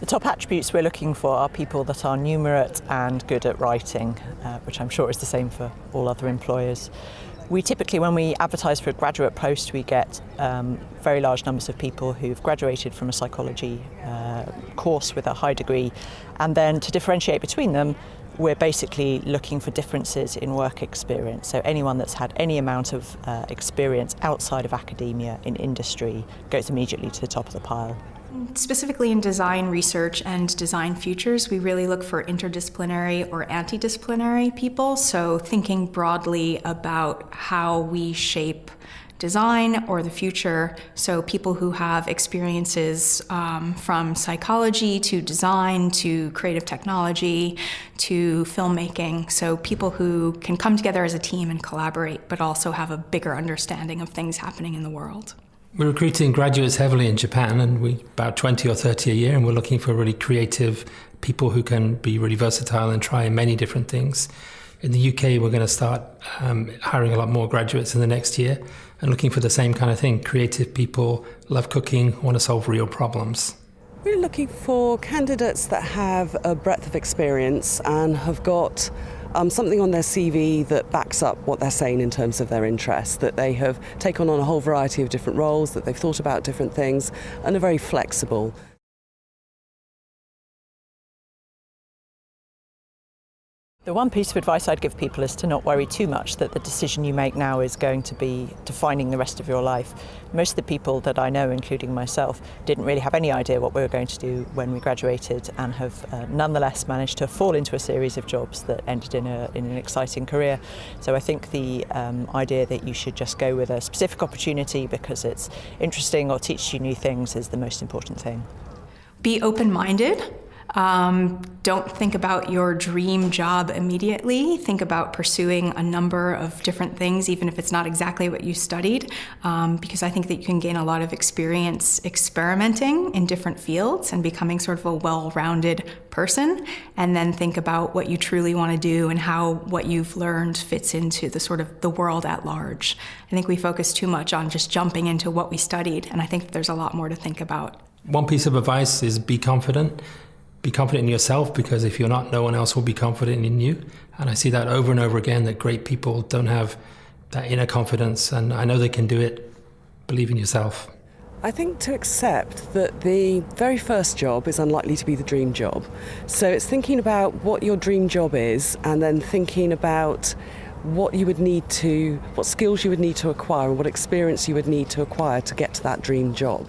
top attributes we're looking for are people that are numerate and good at writing, which I'm sure is the same for all other employers. We typically, when we advertise for a graduate post, we get very large numbers of people who've graduated from a psychology course with a high degree, and then to differentiate between them, we're basically looking for differences in work experience. So anyone that's had any amount of experience outside of academia in industry goes immediately to the top of the pile. Specifically in design research and design futures, we really look for interdisciplinary or anti-disciplinary people. So thinking broadly about how we shape design or the future. So people who have experiences from psychology to design to creative technology to filmmaking. So people who can come together as a team and collaborate, but also have a bigger understanding of things happening in the world. We're recruiting graduates heavily in Japan, and we about 20 or 30 a year, and we're looking for really creative people who can be really versatile and try many different things. In the UK, we're going to start hiring a lot more graduates in the next year and looking for the same kind of thing. Creative people, love cooking, want to solve real problems. We're looking for candidates that have a breadth of experience and have got something on their CV that backs up what they're saying in terms of their interests, that they have taken on a whole variety of different roles, that they've thought about different things and are very flexible. The one piece of advice I'd give people is to not worry too much that the decision you make now is going to be defining the rest of your life. Most of the people that I know, including myself, didn't really have any idea what we were going to do when we graduated and have nonetheless managed to fall into a series of jobs that ended in an exciting career. So I think the idea that you should just go with a specific opportunity because it's interesting or teaches you new things is the most important thing. Be open-minded. Don't think about your dream job immediately. Think about pursuing a number of different things, even if it's not exactly what you studied, because I think that you can gain a lot of experience experimenting in different fields and becoming sort of a well-rounded person, and then think about what you truly want to do and how what you've learned fits into the sort of the world at large. I think we focus too much on just jumping into what we studied, and I think there's a lot more to think about. One piece of advice is be confident. Be confident in yourself, because if you're not, no one else will be confident in you. And I see that over and over again, that great people don't have that inner confidence, and I know they can do it. Believe in yourself. I think to accept that the very first job is unlikely to be the dream job. So it's thinking about what your dream job is and then thinking about what skills you would need to acquire and what experience you would need to acquire to get to that dream job.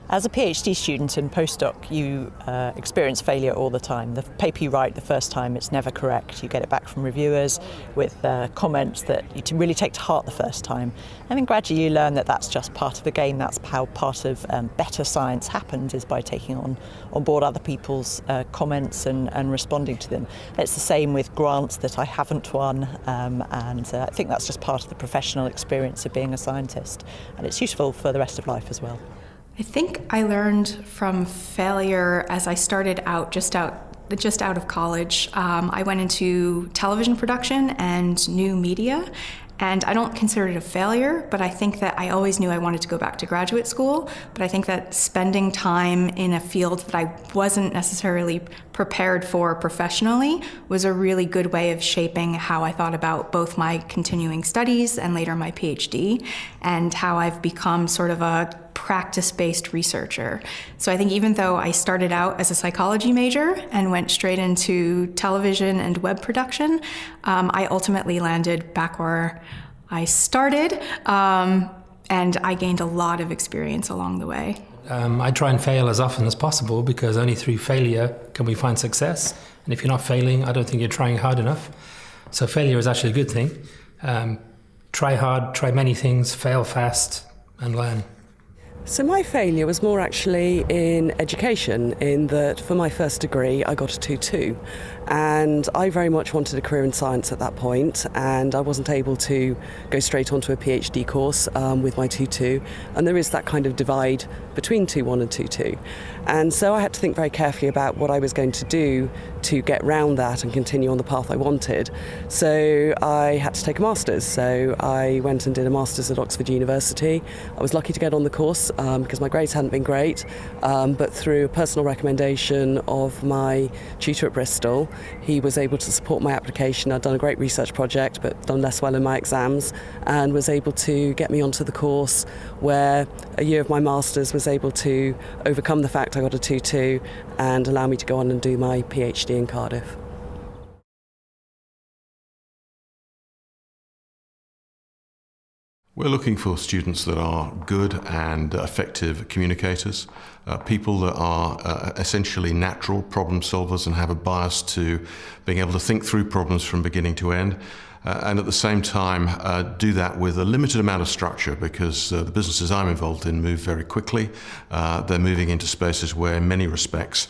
As a PhD student and postdoc, you experience failure all the time. The paper you write the first time, it's never correct. You get it back from reviewers with comments that you really take to heart the first time. And then gradually you learn that that's just part of the game. That's how part of better science happens, is by taking on board other people's comments and responding to them. It's the same with grants that I haven't won, and I think that's just part of the professional experience of being a scientist. And it's useful for the rest of life as well. I think I learned from failure as I started out, just out of college. I went into television production and new media, and I don't consider it a failure, but I think that I always knew I wanted to go back to graduate school. But I think that spending time in a field that I wasn't necessarily prepared for professionally was a really good way of shaping how I thought about both my continuing studies and later my PhD, and how I've become sort of a practice-based researcher. So I think even though I started out as a psychology major and went straight into television and web production, I ultimately landed back where I started, and I gained a lot of experience along the way. I try and fail as often as possible, because only through failure can we find success. And if you're not failing, I don't think you're trying hard enough. So failure is actually a good thing. Try hard, try many things, fail fast, and learn. So my failure was more actually in education, in that for my first degree I got a 2-2, and I very much wanted a career in science at that point, and I wasn't able to go straight onto a PhD course with my 2-2, and there is that kind of divide between 2-1 and 2-2, and so I had to think very carefully about what I was going to do to get round that and continue on the path I wanted. So I had to take a master's, so I went and did a master's at Oxford University. I was lucky to get on the course because my grades hadn't been great, but through a personal recommendation of my tutor at Bristol, he was able to support my application. I'd done a great research project but done less well in my exams, and was able to get me onto the course where a year of my master's was able to overcome the fact I got a 2-2 and allow me to go on and do my PhD in Cardiff. We're looking for students that are good and effective communicators, people that are essentially natural problem solvers and have a bias to being able to think through problems from beginning to end, and at the same time do that with a limited amount of structure, because the businesses I'm involved in move very quickly. They're moving into spaces where in many respects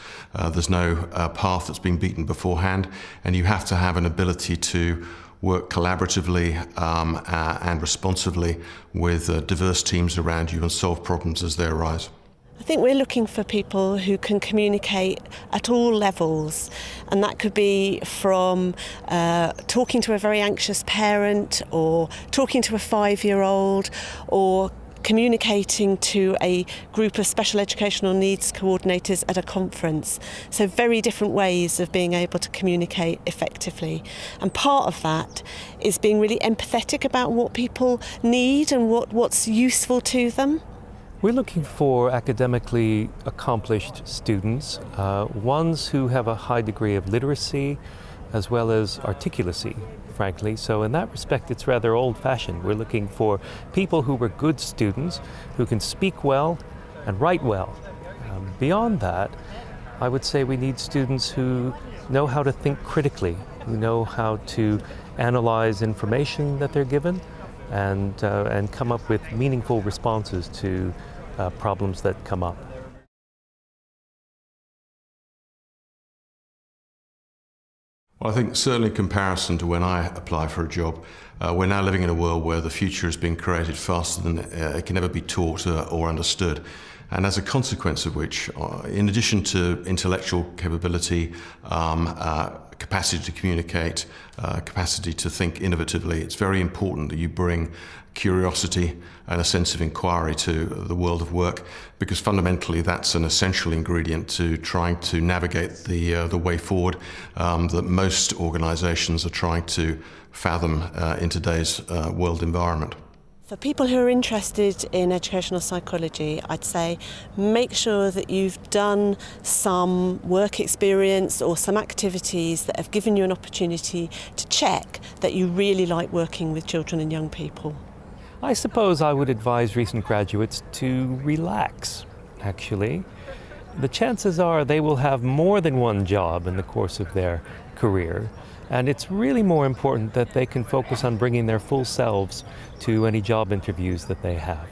there's no path that's been beaten beforehand, and you have to have an ability to work collaboratively and responsively with diverse teams around you and solve problems as they arise. I think we're looking for people who can communicate at all levels, and that could be from talking to a very anxious parent, or talking to a 5-year-old, or communicating to a group of special educational needs coordinators at a conference. So very different ways of being able to communicate effectively. And part of that is being really empathetic about what people need and what's useful to them. We're looking for academically accomplished students, ones who have a high degree of literacy as well as articulacy, frankly. So in that respect, it's rather old-fashioned. We're looking for people who were good students, who can speak well and write well. Beyond that, I would say we need students who know how to think critically, who know how to analyze information that they're given, and come up with meaningful responses to problems that come up. Well, I think certainly in comparison to when I applied for a job, we're now living in a world where the future has been created faster than it can ever be taught or understood. And as a consequence of which, in addition to intellectual capability, capacity to communicate, capacity to think innovatively, it's very important that you bring curiosity and a sense of inquiry to the world of work, because fundamentally that's an essential ingredient to trying to navigate the way forward that most organisations are trying to fathom in today's world environment. For people who are interested in educational psychology, I'd say make sure that you've done some work experience or some activities that have given you an opportunity to check that you really like working with children and young people. I suppose I would advise recent graduates to relax, actually. The chances are they will have more than one job in the course of their career, and it's really more important that they can focus on bringing their full selves to any job interviews that they have.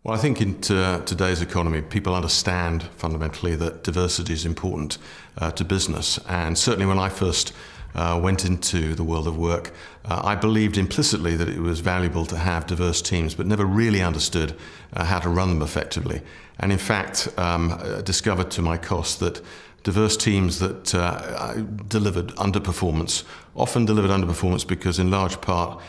Well, I think in today's economy, people understand fundamentally that diversity is important to business. And certainly when I first went into the world of work, I believed implicitly that it was valuable to have diverse teams, but never really understood how to run them effectively. And in fact, discovered to my cost that diverse teams that delivered underperformance, often delivered underperformance because in large part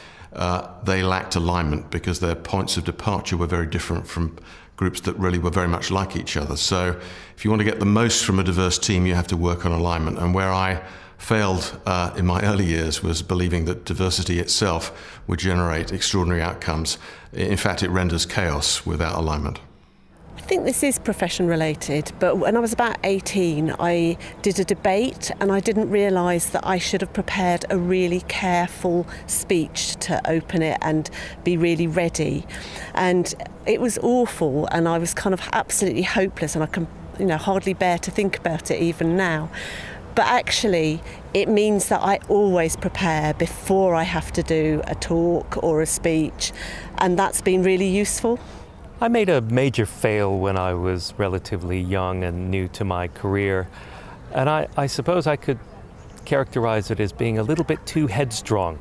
they lacked alignment, because their points of departure were very different from groups that really were very much like each other. So if you want to get the most from a diverse team, you have to work on alignment. And where I failed in my early years was believing that diversity itself would generate extraordinary outcomes. In fact, it renders chaos without alignment. I think this is profession related, but when I was about 18, I did a debate and I didn't realise that I should have prepared a really careful speech to open it and be really ready. And it was awful, and I was kind of absolutely hopeless, and I can hardly bear to think about it even now. But actually, it means that I always prepare before I have to do a talk or a speech, and that's been really useful. I made a major fail when I was relatively young and new to my career, and I suppose I could characterize it as being a little bit too headstrong.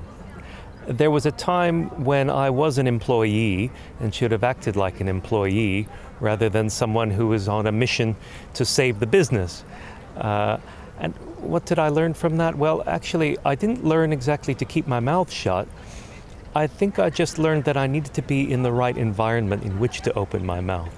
There was a time when I was an employee and should have acted like an employee rather than someone who was on a mission to save the business. And what did I learn from that? Well, actually, I didn't learn exactly to keep my mouth shut. I think I just learned that I needed to be in the right environment in which to open my mouth.